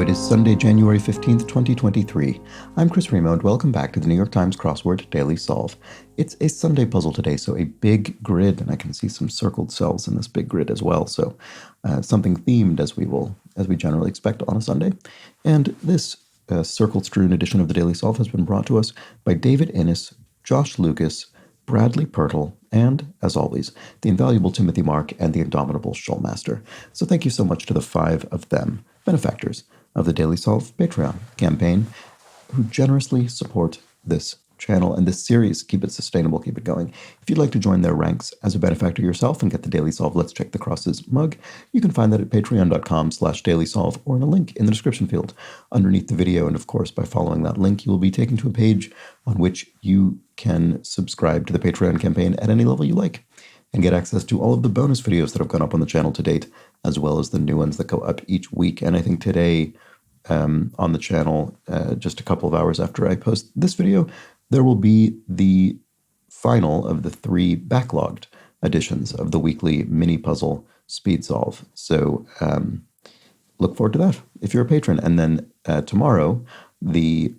It is Sunday, January 15th, 2023. I'm Chris Remo, and welcome back to the New York Times Crossword Daily Solve. It's a Sunday puzzle today, so a big grid, and I can see some circled cells in this big grid as well, so something themed as we generally expect on a Sunday. And this circle-strewn edition of the Daily Solve has been brought to us by David Innes, Josh Lucas, Bradley Pirtle, and, as always, the invaluable Timothy Mark and the indomitable Schulmaster. So thank you so much to the 5 of them, benefactors of the Daily Solve Patreon campaign, who generously support this channel and this series. Keep it sustainable, keep it going. If you'd like to join their ranks as a benefactor yourself and get the Daily Solve Let's Check the Crosses mug, you can find that at patreon.com/dailysolve or in a link in the description field underneath the video. And of course, by following that link, you will be taken to a page on which you can subscribe to the Patreon campaign at any level you like and get access to all of the bonus videos that have gone up on the channel to date, as well as the new ones that go up each week. And I think today on the channel, just a couple of hours after I post this video, there will be the final of the 3 backlogged editions of the weekly mini puzzle speed solve. So look forward to that if you're a patron. And then tomorrow, the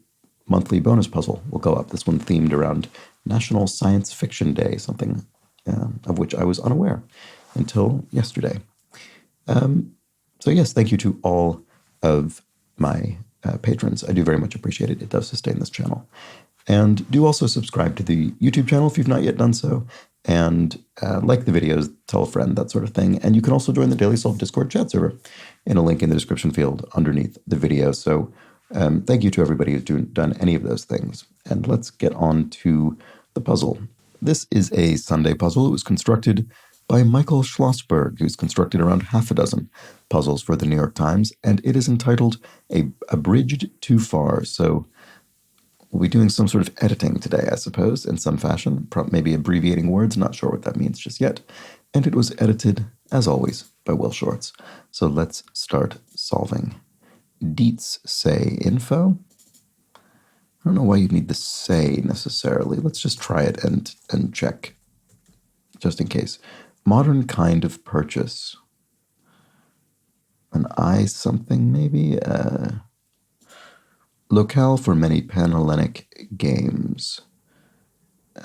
monthly bonus puzzle will go up. This one themed around National Science Fiction Day, something of which I was unaware until yesterday. So yes, thank you to all of my patrons. I do very much appreciate it. It does sustain this channel. And do also subscribe to the YouTube channel if you've not yet done so. And like the videos, tell a friend, that sort of thing. And you can also join the Daily Solve Discord chat server in a link in the description field underneath the video. So thank you to everybody who's done any of those things. And let's get on to the puzzle. This is a Sunday puzzle. It was constructed by Michael Schlossberg, who's constructed around half a dozen puzzles for the New York Times, and it is entitled A Bridged Too Far. So we'll be doing some sort of editing today, I suppose, in some fashion, maybe abbreviating words, not sure what that means just yet. And it was edited, as always, by Will Shorts. So let's start solving. Deets say info. I don't know why you'd need the say necessarily. Let's just try it and check, just in case. Modern kind of purchase. An I something, maybe? Locale for many Pan-Hellenic games.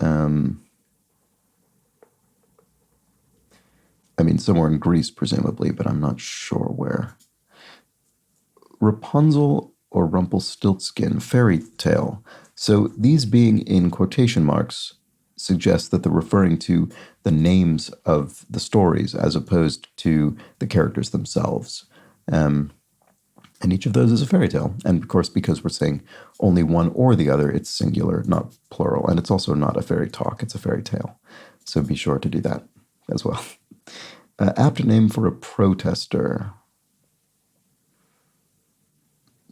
I mean, somewhere in Greece, presumably, but I'm not sure where. Rapunzel or Rumpelstiltskin, fairy tale. So these being in quotation marks suggests that they're referring to the names of the stories as opposed to the characters themselves. And each of those is a fairy tale. And of course, because we're saying only one or the other, it's singular, not plural. And it's also not a fairy talk, it's a fairy tale. So be sure to do that as well. Apt name for a protester.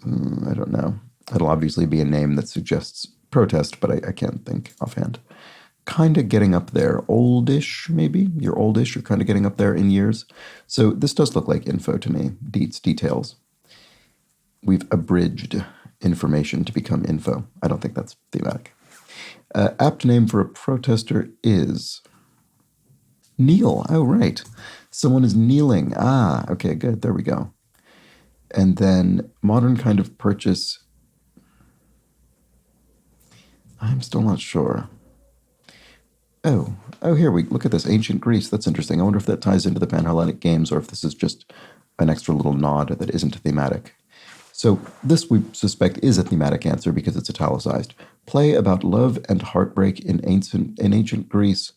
I don't know. It'll obviously be a name that suggests protest, but I can't think offhand. Kind of getting up there. Oldish, maybe? You're oldish, you're kind of getting up there in years. So this does look like info to me. Deets, details. We've abridged information to become info. I don't think that's thematic. Apt name for a protester is kneel. Oh, right. Someone is kneeling. Ah, okay, good. There we go. And then modern kind of purchase. I'm still not sure. Oh, here we look at this. Ancient Greece. That's interesting. I wonder if that ties into the Pan-Hellenic games or if this is just an extra little nod that isn't thematic. So this, we suspect, is a thematic answer because it's italicized. Play about love and heartbreak in ancient Greece.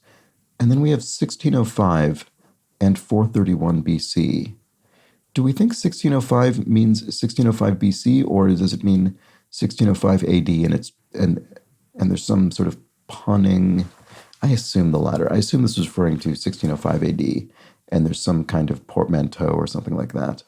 And then we have 1605 and 431 BC. Do we think 1605 means 1605 BC, or does it mean 1605 AD and there's some sort of punning? I assume the latter. I assume this was referring to 1605 AD, and there's some kind of portmanteau or something like that.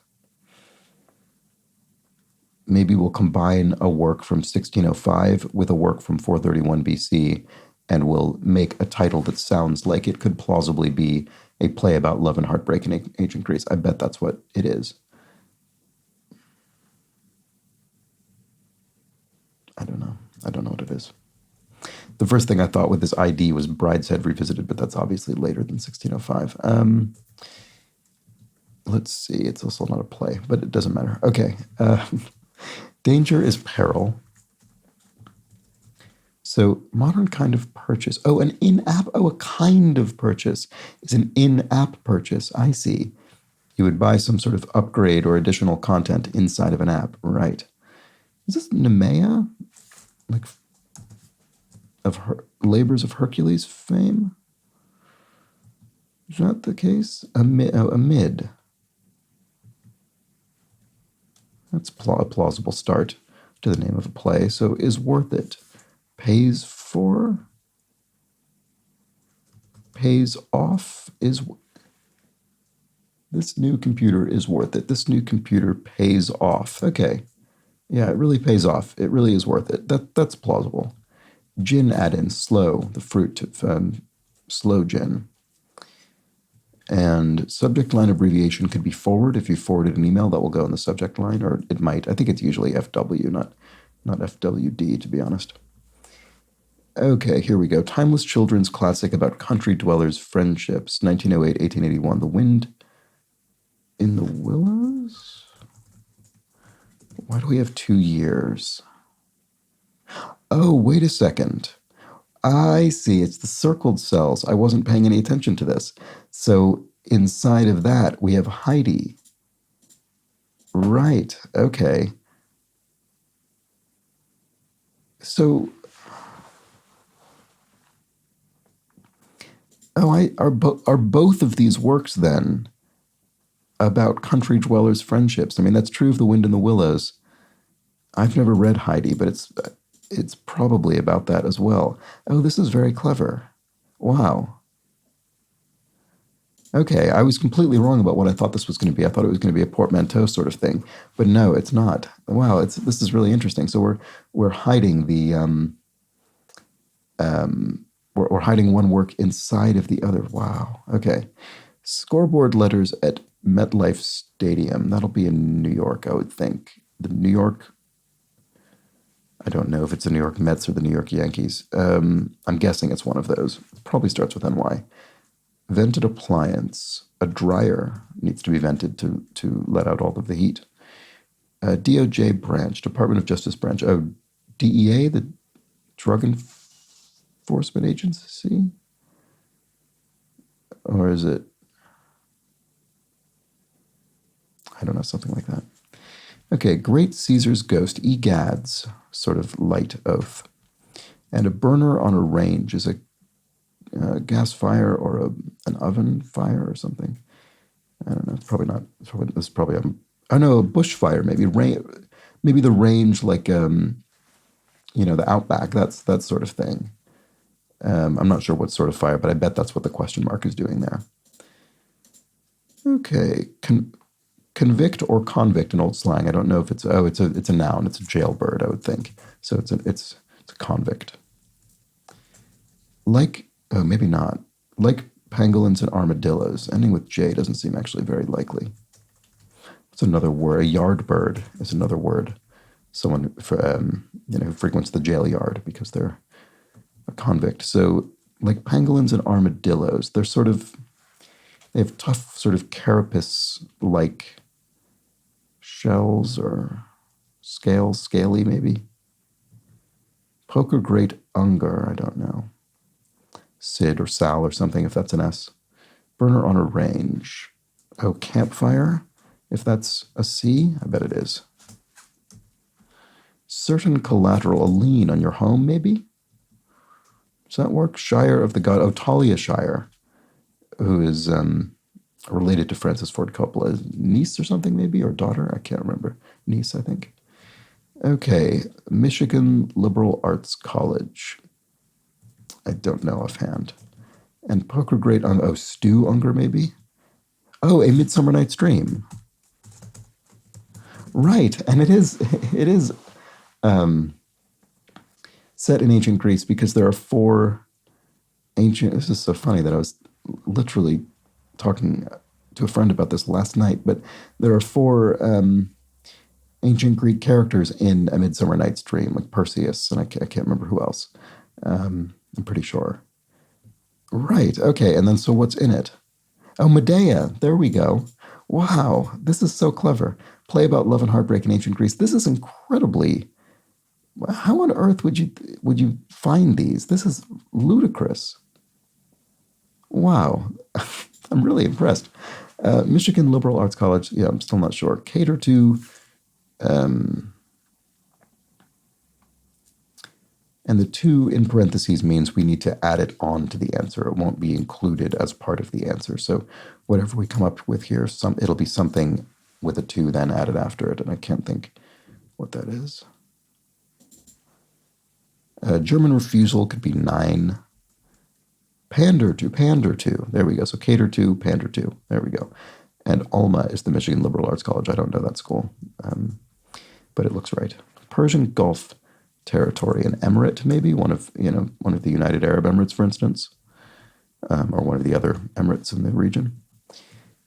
Maybe we'll combine a work from 1605 with a work from 431 BC, and we'll make a title that sounds like it could plausibly be a play about love and heartbreak in ancient Greece. I bet that's what it is. I don't know. I don't know what it is. The first thing I thought with this ID was Brideshead Revisited, but that's obviously later than 1605. let's see, it's also not a play, but it doesn't matter. Okay. Danger is peril. So modern kind of purchase. Oh, an in-app. Oh, a kind of purchase is an in-app purchase. I see. You would buy some sort of upgrade or additional content inside of an app, right? Is this Nemea, like of her Labors of Hercules fame? Is that the case? Amid. That's a plausible start to the name of a play. So is worth it. Pays for. Pays off is. This new computer is worth it. This new computer pays off. Okay. Yeah, it really pays off. It really is worth it. That's plausible. Gin add-in, slow, the fruit, slow gin. And subject line abbreviation could be forward. If you forwarded an email, that will go in the subject line, or it might. I think it's usually FW, not FWD, to be honest. Okay, here we go. Timeless children's classic about country dwellers' friendships, 1908, 1881. The Wind in the Willows? Why do we have 2 years? Oh, wait a second. I see. It's the circled cells. I wasn't paying any attention to this. So inside of that, we have Heidi. Right. Okay. So, are both of these works then about country dwellers' friendships? I mean, that's true of The Wind in the Willows. I've never read Heidi, but it's probably about that as well. Oh, this is very clever. Wow. Okay, I was completely wrong about what I thought this was going to be. I thought it was going to be a portmanteau sort of thing, but no, it's not. Wow, this is really interesting. So we're hiding the we're hiding one work inside of the other. Wow. Okay. Scoreboard letters at MetLife Stadium. That'll be in New York, I would think. The New York. I don't know if it's the New York Mets or the New York Yankees. I'm guessing it's one of those. Probably starts with NY. Vented appliance. A dryer needs to be vented to let out all of the heat. DOJ branch, Department of Justice branch. Oh, DEA, the Drug Enforcement Agency? Or is it? I don't know, something like that. Okay, Great Caesar's Ghost, egads, sort of light oath. And a burner on a range is a gas fire or an oven fire or something. I don't know. It's probably not. It's probably I know a bushfire maybe. Maybe the range like the outback. That's that sort of thing. I'm not sure what sort of fire, but I bet that's what the question mark is doing there. Okay, convict or convict in old slang. I don't know if it's a noun. It's a jailbird, I would think. So it's a convict. Like maybe not. Like pangolins and armadillos. Ending with J doesn't seem actually very likely. What's another word? A yard bird is another word. Someone who frequents the jail yard because they're a convict. So like pangolins and armadillos, they have tough sort of carapace-like shells or scaly maybe. Poker great Unger, I don't know. Sid or Sal or something, if that's an S. Burner on a range. Oh, campfire, if that's a C, I bet it is. Certain collateral, a lien on your home, maybe? Does that work? Shire of the god, Talia Shire, who is related to Francis Ford Coppola's niece or something, maybe, or daughter, I can't remember. Niece, I think. Okay, Michigan Liberal Arts College. I don't know offhand. And Poker Great Unger, Stu Unger, maybe? Oh, A Midsummer Night's Dream. Right, and it is set in ancient Greece because there are 4 ancient. This is so funny that I was literally talking to a friend about this last night, but there are 4 ancient Greek characters in A Midsummer Night's Dream, like Perseus, and I can't remember who else. I'm pretty sure. Right, okay, and then so what's in it? Oh, Medea, there we go. Wow, this is so clever. Play about love and heartbreak in ancient Greece. This is incredibly. How on earth would you find these? This is ludicrous. Wow, I'm really impressed. Michigan Liberal Arts College. Yeah, I'm still not sure. Cater to, um, and the two in parentheses means we need to add it on to the answer. It won't be included as part of the answer. So whatever we come up with here, it'll be something with a two then added after it, and I can't think what that is. German refusal could be 9. Pander to. There we go. So cater to, pander to. There we go. And Alma is the Michigan Liberal Arts College. I don't know that school, but it looks right. Persian Gulf territory, an emirate maybe, one of the United Arab Emirates, for instance, or one of the other emirates in the region.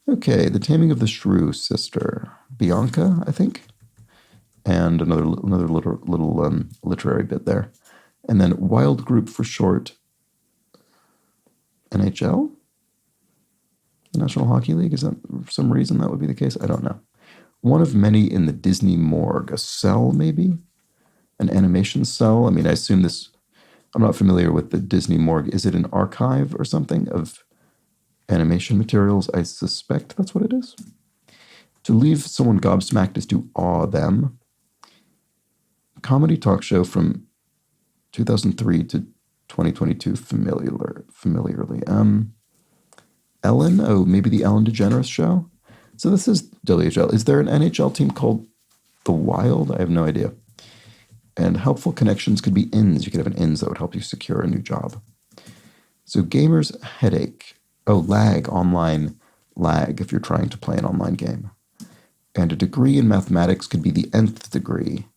Okay, The Taming of the Shrew Sister, Bianca, I think, and another little literary bit there, and then Wild Group for short. NHL, the National Hockey League. Is that for some reason that would be the case? I don't know. One of many in the Disney morgue, a cell maybe, an animation cell. I mean, I assume this. I'm not familiar with the Disney morgue. Is it an archive or something of animation materials? I suspect that's what it is. To leave someone gobsmacked is to awe them. Comedy talk show from 2003 to 2022 familiarly. Ellen? Oh, maybe the Ellen DeGeneres show? So this is WHL. Is there an NHL team called The Wild? I have no idea. And helpful connections could be ins. You could have an ins that would help you secure a new job. So gamer's headache. Oh, lag, online lag if you're trying to play an online game. And a degree in mathematics could be the nth degree,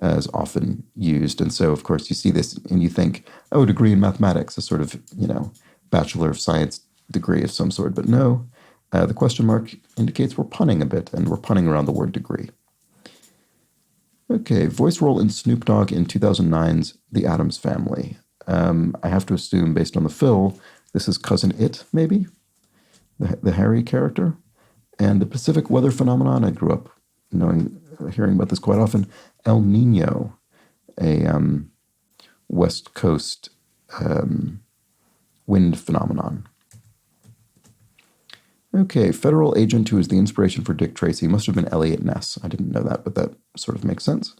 as often used. And so, of course, you see this and you think, oh, degree in mathematics, a sort of, Bachelor of Science degree of some sort. But no, the question mark indicates we're punning a bit, and we're punning around the word degree. Okay, voice role in Snoop Dogg in 2009's The Addams Family. I have to assume, based on the fill, this is Cousin It, maybe? The Harry character? And the Pacific weather phenomenon, I grew up hearing about this quite often. El Nino, a West Coast wind phenomenon. Okay, federal agent who is the inspiration for Dick Tracy must have been Elliot Ness. I didn't know that, but that sort of makes sense.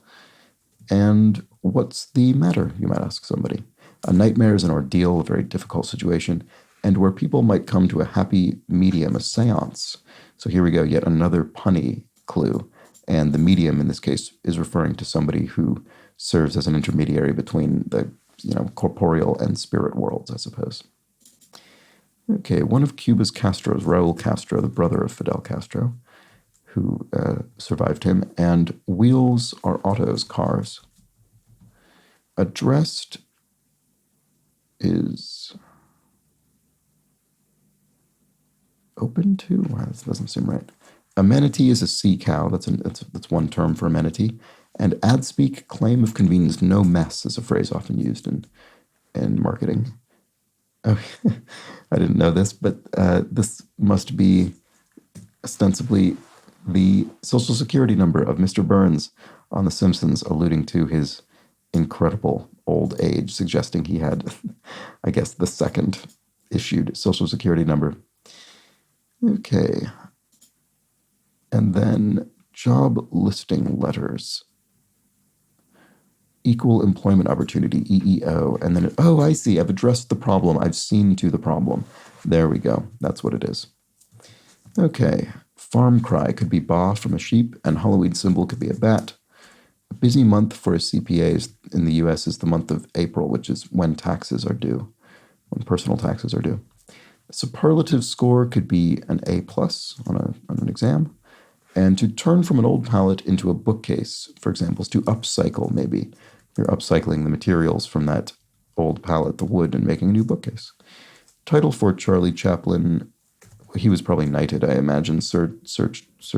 And what's the matter, you might ask somebody. A nightmare is an ordeal, a very difficult situation, and where people might come to a happy medium, a seance. So here we go, yet another punny clue. And the medium in this case is referring to somebody who serves as an intermediary between the corporeal and spirit worlds, I suppose. Okay, one of Cuba's Castros, Raul Castro, the brother of Fidel Castro, who survived him, and wheels are autos, cars. Addressed is open to? Wow, this doesn't seem right. Amenity is a sea cow. That's one term for amenity. And ad speak, claim of convenience, no mess is a phrase often used in marketing. Oh, I didn't know this, but this must be ostensibly the social security number of Mr. Burns on The Simpsons, alluding to his incredible old age, suggesting he had, I guess, the second issued social security number. Okay. And then job listing letters. Equal employment opportunity, EEO. And then, I see, I've addressed the problem. I've seen to the problem. There we go. That's what it is. Okay. Farm cry could be ba from a sheep, and Halloween symbol could be a bat. A busy month for CPAs in the U.S. is the month of April, which is when taxes are due, when personal taxes are due. A superlative score could be an A+ on an exam. And to turn from an old pallet into a bookcase, for example, is to upcycle, maybe. You're upcycling the materials from that old pallet, the wood, and making a new bookcase. Title for Charlie Chaplin, he was probably knighted, I imagine, Sir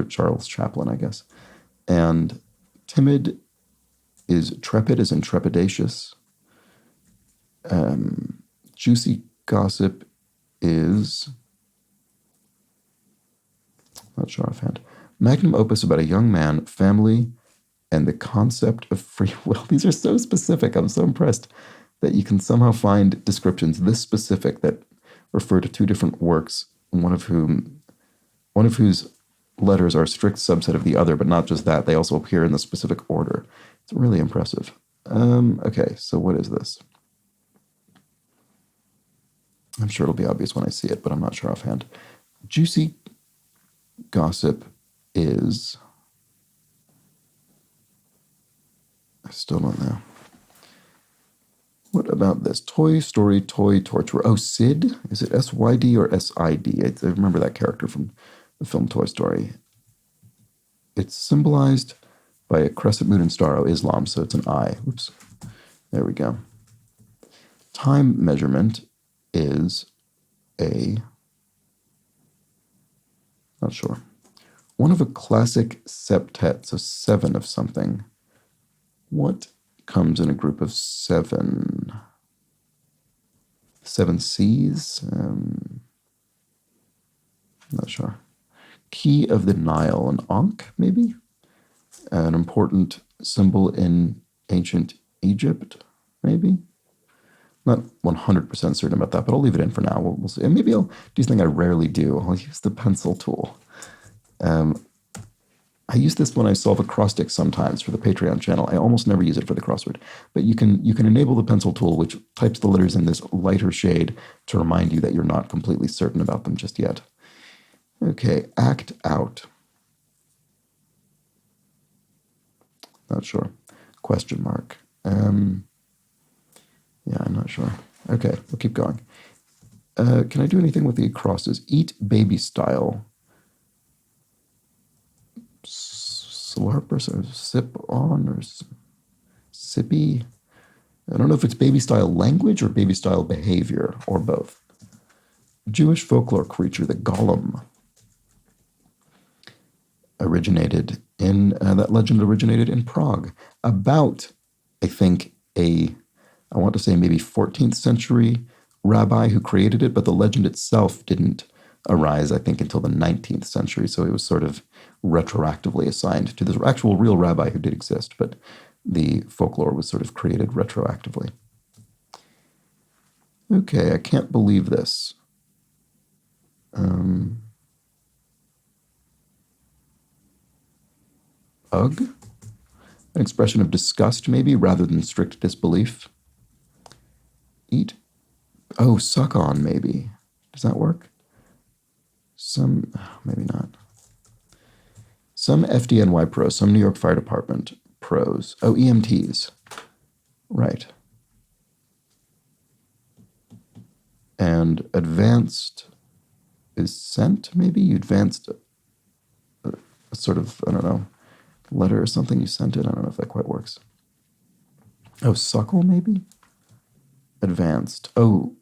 Charles Chaplin, I guess. And timid is trepid, as in trepidatious. Juicy gossip is Not sure offhand. Magnum opus about a young man, family, and the concept of free will. These are so specific. I'm so impressed that you can somehow find descriptions this specific that refer to two different works, one of whose letters are a strict subset of the other, but not just that, they also appear in the specific order. It's really impressive. Okay, so what is this? I'm sure it'll be obvious when I see it, but I'm not sure offhand. Juicy gossip is... I still don't know. What about this? Toy Story, Toy Torturer. Oh, Sid? Is it S-Y-D or S-I-D? I remember that character from the film Toy Story. It's symbolized by a crescent moon and star. Oh, Islam, so it's an I. Oops. There we go. Time measurement is a... not sure. One of a classic septet, so 7 of something. What comes in a group of 7? 7 C's? Not sure. Key of the Nile, an Ankh, maybe? An important symbol in ancient Egypt, maybe? Not 100% certain about that, but I'll leave it in for now. We'll see. And maybe I'll do something I rarely do. I'll use the pencil tool. I use this when I solve acrostics sometimes for the Patreon channel. I almost never use it for the crossword. But you can enable the pencil tool, which types the letters in this lighter shade to remind you that you're not completely certain about them just yet. Okay, act out. Not sure. Question mark. Yeah, I'm not sure. Okay, we'll keep going. Can I do anything with the acrosses? Eat baby style. Slurp or sip on or sippy. I don't know if it's baby style language or baby style behavior or both. Jewish folklore creature, the golem, that legend originated in Prague. About, I think, I want to say maybe 14th century rabbi who created it, but the legend itself didn't arise, I think, until the 19th century. So it was sort of retroactively assigned to this actual real rabbi who did exist, but the folklore was sort of created retroactively. Okay, I can't believe this. Ugh? An expression of disgust, maybe, rather than strict disbelief. Eat. Oh, suck on, maybe. Does that work? Maybe not. Some FDNY pros, some New York Fire Department pros. Oh, EMTs. Right. And advanced is sent, maybe? You advanced a sort of, I don't know, letter or something, you sent it. I don't know if that quite works. Oh, suckle, maybe? Advanced. Oh,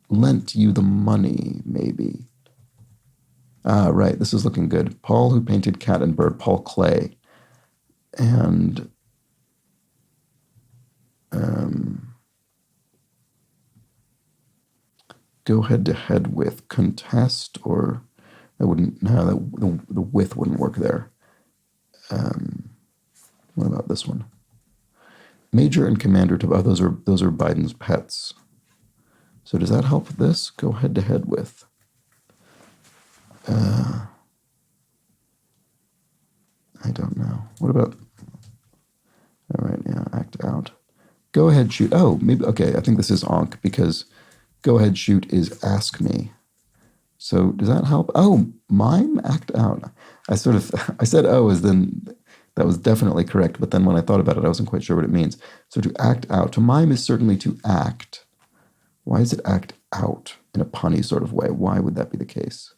lent you the money, maybe. Ah, right, this is looking good. Paul, who painted cat and bird, Paul Klee. And go head to head with, contest, or I wouldn't, no, the with wouldn't work there. What about this one? Major and commander to, oh, those are Biden's pets. So does that help this? Go head to head with. I don't know. What about, all right, yeah, act out. Go ahead, shoot. Oh, maybe, okay, I think this is Ankh because go ahead, shoot is ask me. So does that help? Oh, mime, act out. I said oh as then, that was definitely correct, but then when I thought about it, I wasn't quite sure what it means. So to act out, to mime is certainly to act. Why is it act out in a punny sort of way? Why would that be the case?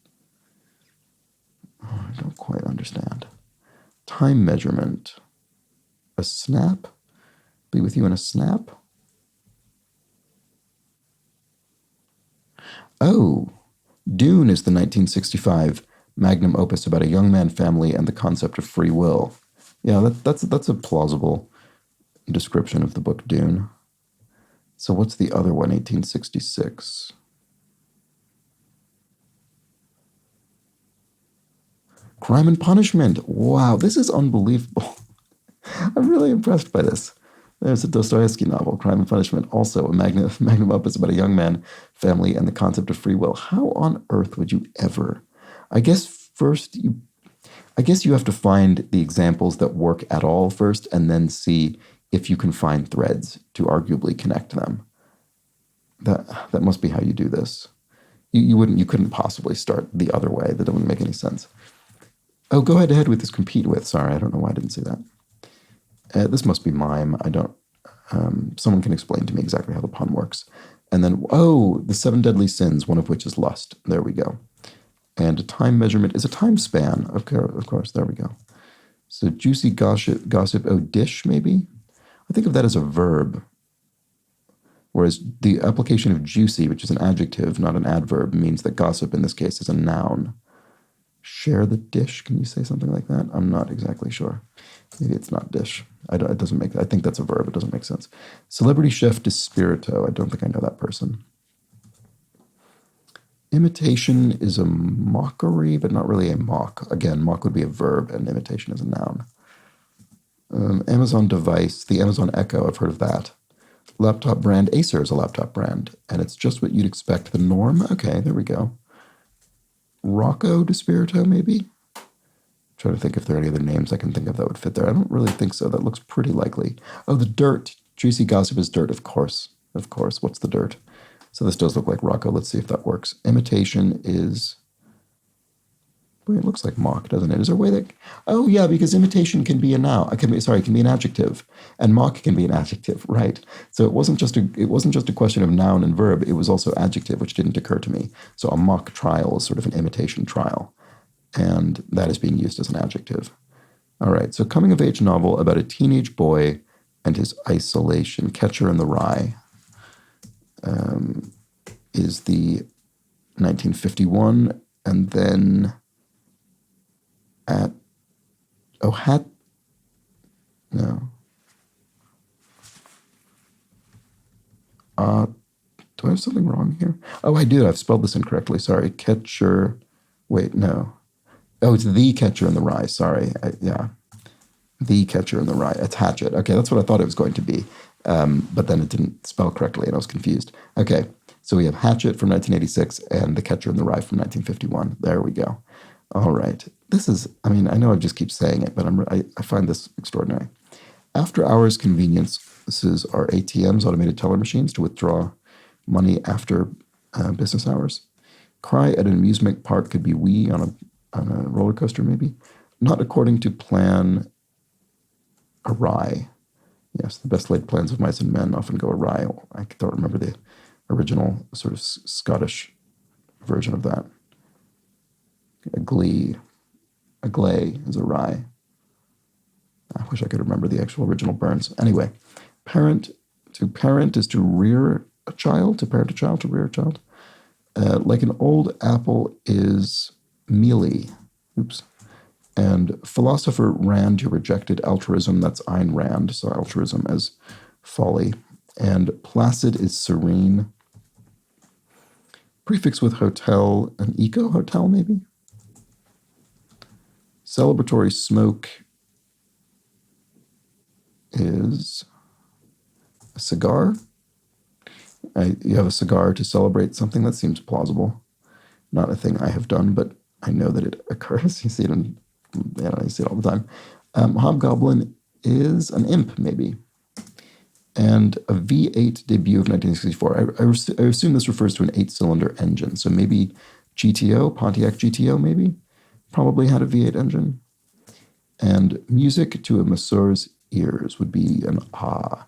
Oh, I don't quite understand. Time measurement. A snap? Be with you in a snap? Oh, Dune is the 1965 magnum opus about a young man, family, and the concept of free will. Yeah, that's a plausible description of the book Dune. So what's the other one, 1866? Crime and Punishment. Wow, this is unbelievable. I'm really impressed by this. There's a Dostoevsky novel, Crime and Punishment, also a magnum opus about a young man, family, and the concept of free will. How on earth would you ever? I guess first you have to find the examples that work at all first, and then see if you can find threads to arguably connect them. That must be how you do this. You couldn't possibly start the other way. That wouldn't make any sense. Oh, go ahead with this compete with. Sorry, I don't know why I didn't see that. This must be mime. I don't. Someone can explain to me exactly how the pun works. And then, the 7 deadly sins, one of which is lust. There we go. And a time measurement is a time span. Of course, there we go. So juicy gossip. Oh, dish maybe. I think of that as a verb. Whereas the application of juicy, which is an adjective, not an adverb, means that gossip in this case is a noun. Share the dish. Can you say something like that? I'm not exactly sure. Maybe it's not dish. It doesn't make. I think that's a verb. It doesn't make sense. Celebrity chef Dispirito. I don't think I know that person. Imitation is a mockery, but not really a mock. Again, mock would be a verb, and imitation is a noun. Amazon device, the Amazon Echo. I've heard of that. Laptop brand. Acer is a laptop brand, and it's just what you'd expect. The norm. Okay, there we go. Rocco Dispirito, maybe? Trying to think if there are any other names I can think of that would fit there. I don't really think so. That looks pretty likely. Oh, the dirt. Juicy gossip is dirt, of course. Of course. What's the dirt? So this does look like Rocco. Let's see if that works. Imitation is... Wait, it looks like mock, doesn't it? Is there a way that... Oh, yeah, because imitation can be a noun. It can be an adjective. And mock can be an adjective, right? So it wasn't just a question of noun and verb. It was also adjective, which didn't occur to me. So a mock trial is sort of an imitation trial. And that is being used as an adjective. All right, so coming-of-age novel about a teenage boy and his isolation. Catcher in the Rye is the 1951, and then no. Do I have something wrong here? Oh, I do. I've spelled this incorrectly. Sorry. Catcher. Wait, no. Oh, it's The Catcher in the Rye. Sorry. The Catcher in the Rye. Attach it. Okay, that's what I thought it was going to be. But then it didn't spell correctly and I was confused. Okay, so we have Hatchet from 1986 and The Catcher in the Rye from 1951. There we go. All right. This is, I know I just keep saying it, but I find this extraordinary. After hours conveniences are ATMs, automated teller machines, to withdraw money after business hours. Cry at an amusement park could be wee on a roller coaster, maybe. Not according to plan, awry. Yes, the best laid plans of mice and men often go awry. I don't remember the original sort of Scottish version of that. A glay is awry. I wish I could remember the actual original Burns. Anyway, parent is to rear a child, to parent a child, to rear a child. Like an old apple is mealy. Oops. And philosopher Rand, who rejected altruism, that's Ayn Rand, so altruism as folly. And placid is serene. Prefix with hotel, an eco-hotel maybe? Celebratory smoke is a cigar. You have a cigar to celebrate something. That seems plausible. Not a thing I have done, but I know that it occurs. You see it you see it all the time. Hobgoblin is an imp, maybe. And a V8 debut of 1964. I assume this refers to an 8-cylinder engine. So maybe GTO, Pontiac GTO, maybe, probably had a V8 engine. And music to a masseur's ears would be an ah.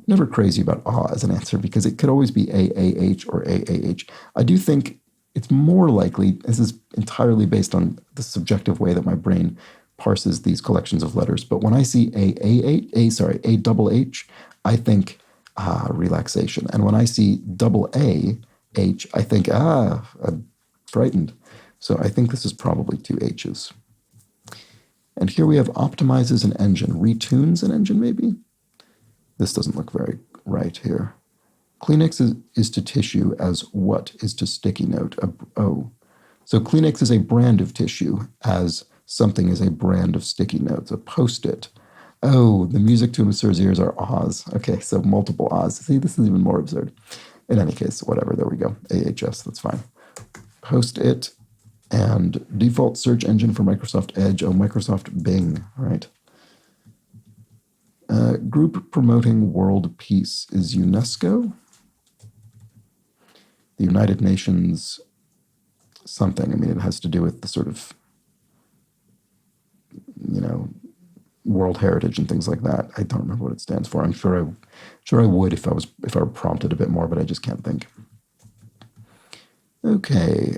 Never crazy about ah as an answer because it could always be AAH or AAH. I do think it's more likely, this is entirely based on the subjective way that my brain parses these collections of letters, but when I see AAH, I think relaxation. And when I see double AH, I think I'm frightened. So I think this is probably 2 H's. And here we have optimizes an engine, retunes an engine maybe? This doesn't look very right here. Kleenex is to tissue as what is to sticky note. So Kleenex is a brand of tissue as Something is a brand of sticky notes, a Post-it. Oh, the music to Monsieur's ears are Oz. Okay, so multiple Oz. See, this is even more absurd. In any case, whatever, there we go. AHS, that's fine. Post-it and default search engine for Microsoft Edge. Oh, Microsoft Bing, right? Group promoting world peace is UNESCO. The United Nations something. I mean, it has to do with the sort of, world heritage and things like that. I don't remember what it stands for. I'm sure I would if I were prompted a bit more, but I just can't think. Okay,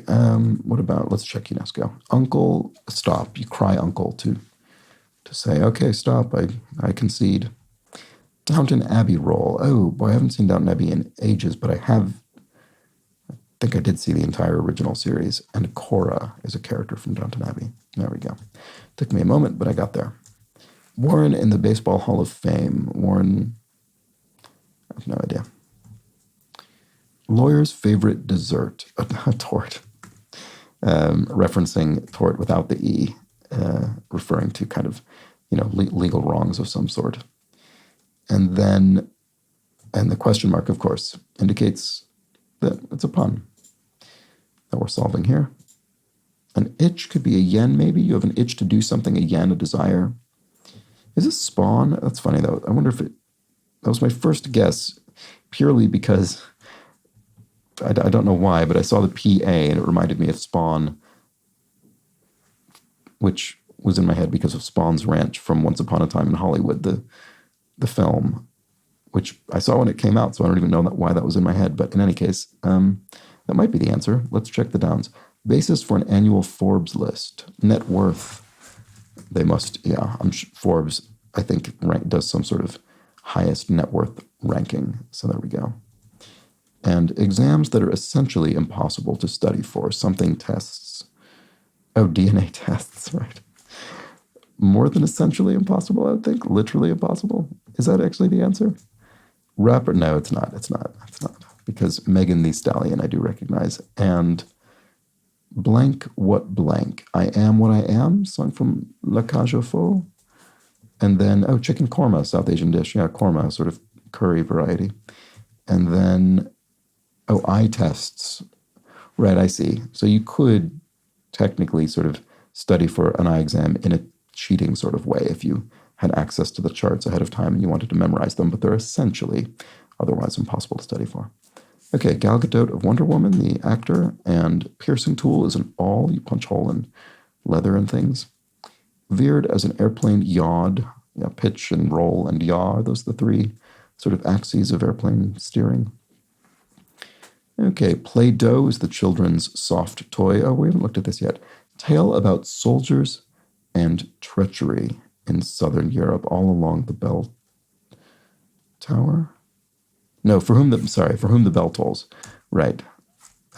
what about, let's check UNESCO. Uncle, stop. You cry uncle to say, okay, stop, I concede. Downton Abbey role. Oh, boy, I haven't seen Downton Abbey in ages, but I think I did see the entire original series. And Cora is a character from Downton Abbey. There we go. Took me a moment, but I got there. Warren in the Baseball Hall of Fame. Warren, I have no idea. Lawyer's favorite dessert. A tort. Referencing tort without the E, referring to kind of, legal wrongs of some sort. And the question mark, of course, indicates that it's a pun that we're solving here. An itch could be a yen, maybe. You have an itch to do something, a yen, a desire. Is this Spawn? That's funny, though. I wonder if that was my first guess, purely because I don't know why, but I saw the PA and it reminded me of Spawn, which was in my head because of Spawn's Ranch from Once Upon a Time in Hollywood, the film, which I saw when it came out, so I don't even know why that was in my head. But in any case, that might be the answer. Let's check the downs. Basis for an annual Forbes list. Net worth. They must, Forbes, I think, does some sort of highest net worth ranking. So there we go. And exams that are essentially impossible to study for. Something tests. Oh, DNA tests, right. More than essentially impossible, I would think. Literally impossible. Is that actually the answer? Rapper? No, it's not. It's not. Because Megan Thee Stallion, I do recognize. And blank, what blank? I am what I am, song from La Cage aux Folles. And then, chicken korma, South Asian dish. Yeah, korma, sort of curry variety. And then, eye tests. Right, I see. So you could technically sort of study for an eye exam in a cheating sort of way if you had access to the charts ahead of time and you wanted to memorize them, but they're essentially otherwise impossible to study for. Okay, Gal Gadot of Wonder Woman, the actor, and piercing tool is an awl. You punch hole in leather and things. Veered as an airplane yawed. Yeah, pitch and roll and yaw are those the three sort of axes of airplane steering. Okay, Play-Doh is the children's soft toy. Oh, we haven't looked at this yet. Tale about soldiers and treachery in southern Europe all along the bell tower. No, for whom the bell tolls. Right.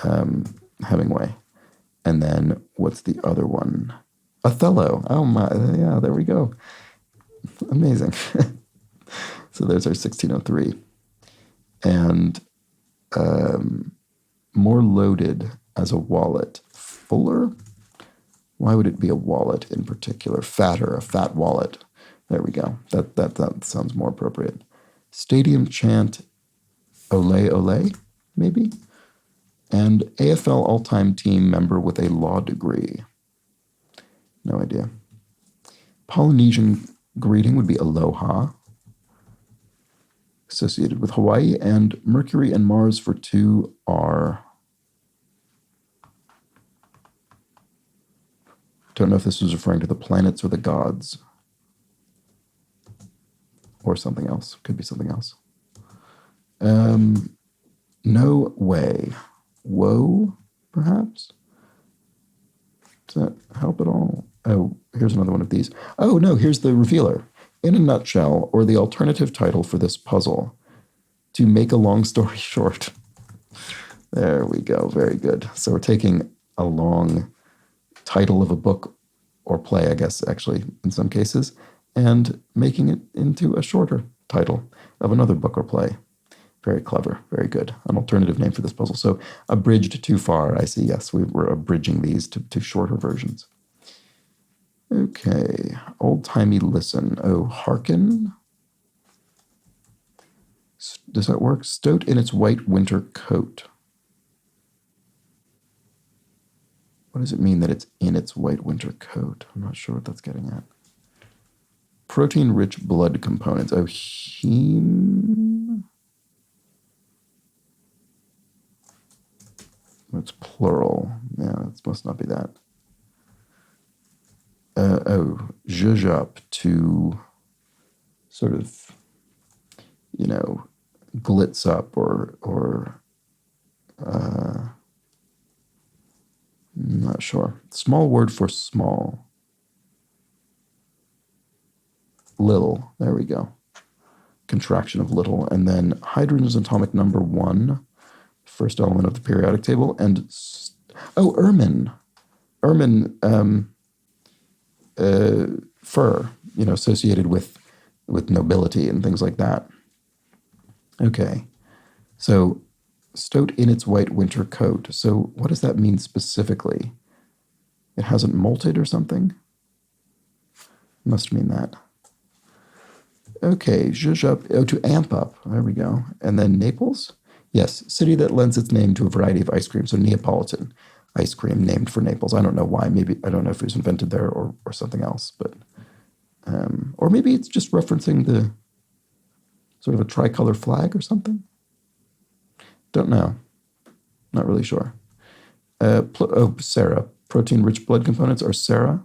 Hemingway. And then what's the other one? Othello. Oh my, yeah, there we go. Amazing. So there's our 1603. And more loaded as a wallet. Fuller? Why would it be a wallet in particular? Fatter, a fat wallet. There we go. That sounds more appropriate. Stadium chant, ole ole, maybe? And AFL all-time team member with a law degree. No idea. Polynesian greeting would be aloha. Associated with Hawaii, and Mercury and Mars for 2 are... Don't know if this was referring to the planets or the gods. Or something else. Could be something else. No way. Woe, perhaps? Does that help at all? Oh, here's another one of these. Oh, no, here's the revealer. In a nutshell, or the alternative title for this puzzle. To make a long story short. There we go. Very good. So we're taking a long title of a book or play, I guess, actually, in some cases, and making it into a shorter title of another book or play. Very clever. Very good. An alternative name for this puzzle. So abridged too far, I see. Yes, we're abridging these to shorter versions. Okay, old-timey listen. Oh, hearken. Does that work? Stoat in its white winter coat. What does it mean that it's in its white winter coat? I'm not sure what that's getting at. Protein-rich blood components. Oh, heme. It's plural. Yeah, it must not be that. Zhuzh to sort of, glitz up or I'm not sure. Small word for small. Little. There we go. Contraction of little. And then hydrogen's atomic number 1, first element of the periodic table. And, ermine. Ermine, fur, associated with nobility and things like that. Okay. So, stoat in its white winter coat. So, what does that mean specifically? It hasn't molted or something? Must mean that. Okay, zhuzh up. Oh, to amp up. There we go. And then Naples? Yes, city that lends its name to a variety of ice cream. So Neapolitan ice cream named for Naples. I don't know why. Maybe, I don't know if it was invented there or something else. But or maybe it's just referencing the sort of a tricolor flag or something. Don't know. Not really sure. Sera. Protein-rich blood components are sera,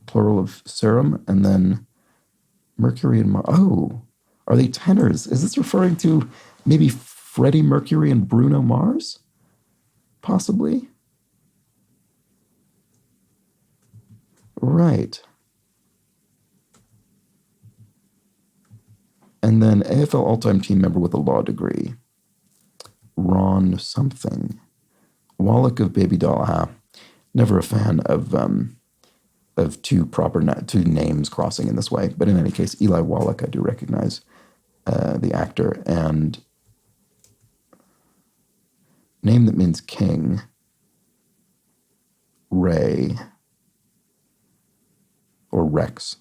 plural of serum, and then Mercury and Mars. Oh, are they tenors? Is this referring to maybe Freddie Mercury and Bruno Mars? Possibly. Right. And then AFL all-time team member with a law degree. Ron something. Wallach of Baby Doll. Never a fan of two names crossing in this way. But in any case, Eli Wallach, I do recognize the actor. And name that means king. Ray. Or Rex.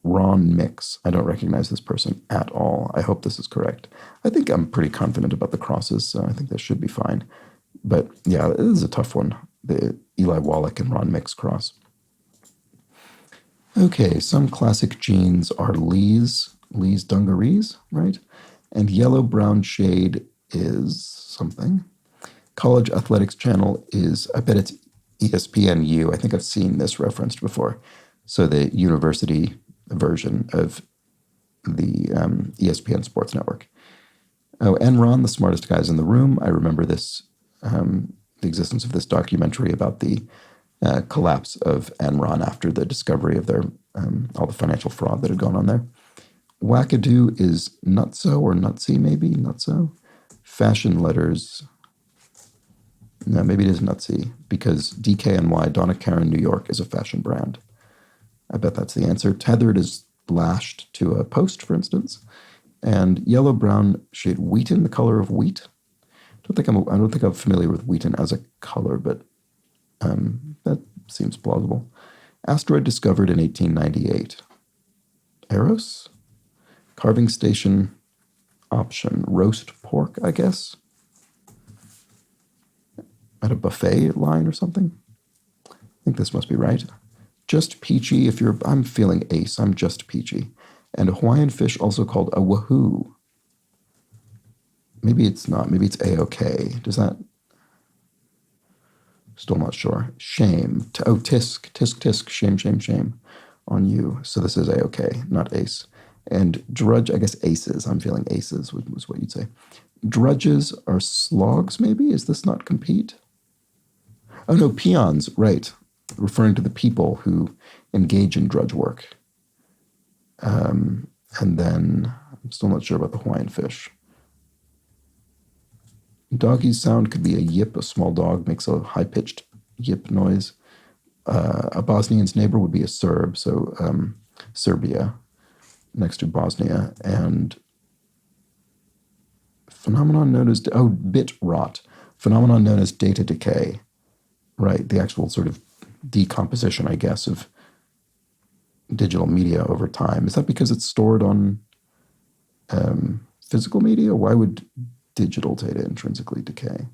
Ron Mix. I don't recognize this person at all. I hope this is correct. I think I'm pretty confident about the crosses, so I think this should be fine. But yeah, it is a tough one. The Eli Wallach and Ron Mix cross. Okay, some classic jeans are Lee's dungarees, right? And yellow-brown shade is something. College athletics channel is, I bet it's ESPNU. I think I've seen this referenced before. So the university version of the ESPN Sports Network. Oh, Enron, the smartest guys in the room. I remember this, the existence of this documentary about the collapse of Enron after the discovery of their all the financial fraud that had gone on there. Wackadoo is nutso or nutsy, maybe nutso. Fashion letters. No, maybe it is nutsy because DKNY, Donna Karan, New York, is a fashion brand. I bet that's the answer. Tethered is lashed to a post, for instance. And yellow-brown shade wheaten, the color of wheat. I don't think I'm familiar with wheaten as a color, but that seems plausible. Asteroid discovered in 1898. Eros? Carving station option. Roast pork, I guess. At a buffet line or something. I think this must be right. Just peachy I'm feeling ace. I'm just peachy. And a Hawaiian fish also called a wahoo. Maybe it's not. Maybe it's A-OK. Does that? Still not sure. Shame. Tisk, tisk, tisk. Shame, shame, shame on you. So this is A-OK, not ace. And drudge, I guess aces. I'm feeling aces was what you'd say. Drudges are slogs, maybe? Is this not compete? Oh, no, peons, right. Referring to the people who engage in drudge work. And then, I'm still not sure about the Hawaiian fish. Doggy's sound could be a yip. A small dog makes a high-pitched yip noise. A Bosnian's neighbor would be a Serb, so Serbia, next to Bosnia. And phenomenon known as, bit rot. Phenomenon known as data decay. Right, the actual sort of decomposition, I guess, of digital media over time. Is that because it's stored on physical media? Why would digital data intrinsically decay?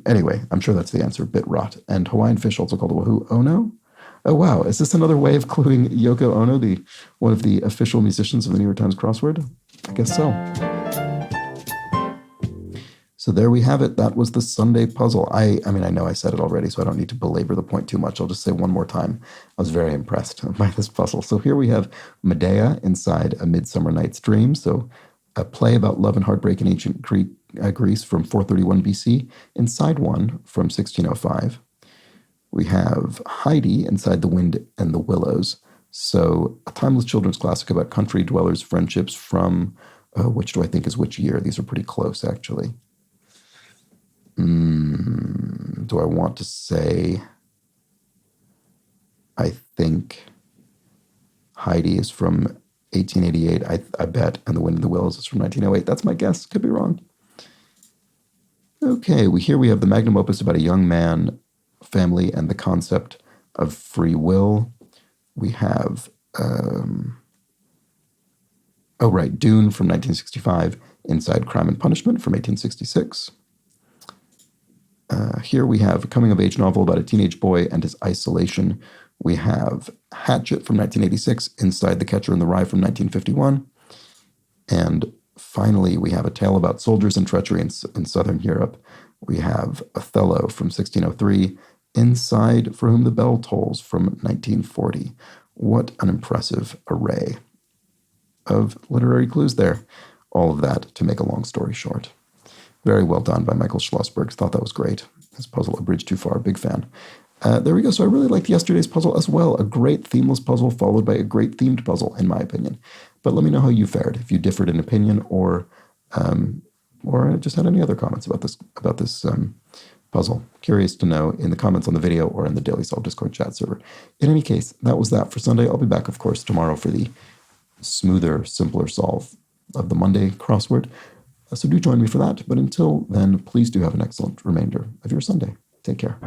Anyway, I'm sure that's the answer. Bit rot. And Hawaiian fish, also called a wahoo ono. Oh, wow. Is this another way of cluing Yoko Ono, one of the official musicians of the New York Times crossword? I guess so. So there we have it. That was the Sunday puzzle. I mean, I know I said it already, so I don't need to belabor the point too much. I'll just say one more time. I was very impressed by this puzzle. So here we have Medea inside A Midsummer Night's Dream. So a play about love and heartbreak in ancient Greece from 431 BC, inside one from 1605. We have Heidi inside The Wind and the Willows. So a timeless children's classic about country dwellers' friendships from, which do I think is which year? These are pretty close, actually. Do I want to say, I think Heidi is from 1888, I bet, and The Wind and the Willows is from 1908. That's my guess. Could be wrong. Okay, here we have the magnum opus about a young man, family, and the concept of free will. We have, Dune from 1965, Inside Crime and Punishment from 1866. Here we have a coming-of-age novel about a teenage boy and his isolation. We have Hatchet from 1986, Inside the Catcher in the Rye from 1951. And finally, we have a tale about soldiers and treachery in Southern Europe. We have Othello from 1603, Inside For Whom the Bell Tolls from 1940. What an impressive array of literary clues there. All of that to make a long story short. Very well done by Michael Schlossberg. Thought that was great. His puzzle, A Bridge Too Far, big fan. There we go. So I really liked yesterday's puzzle as well. A great themeless puzzle followed by a great themed puzzle, in my opinion. But let me know how you fared, if you differed in opinion or just had any other comments about this puzzle. Curious to know in the comments on the video or in the Daily Solve Discord chat server. In any case, that was that for Sunday. I'll be back, of course, tomorrow for the smoother, simpler solve of the Monday crossword. So do join me for that. But until then, please do have an excellent remainder of your Sunday. Take care.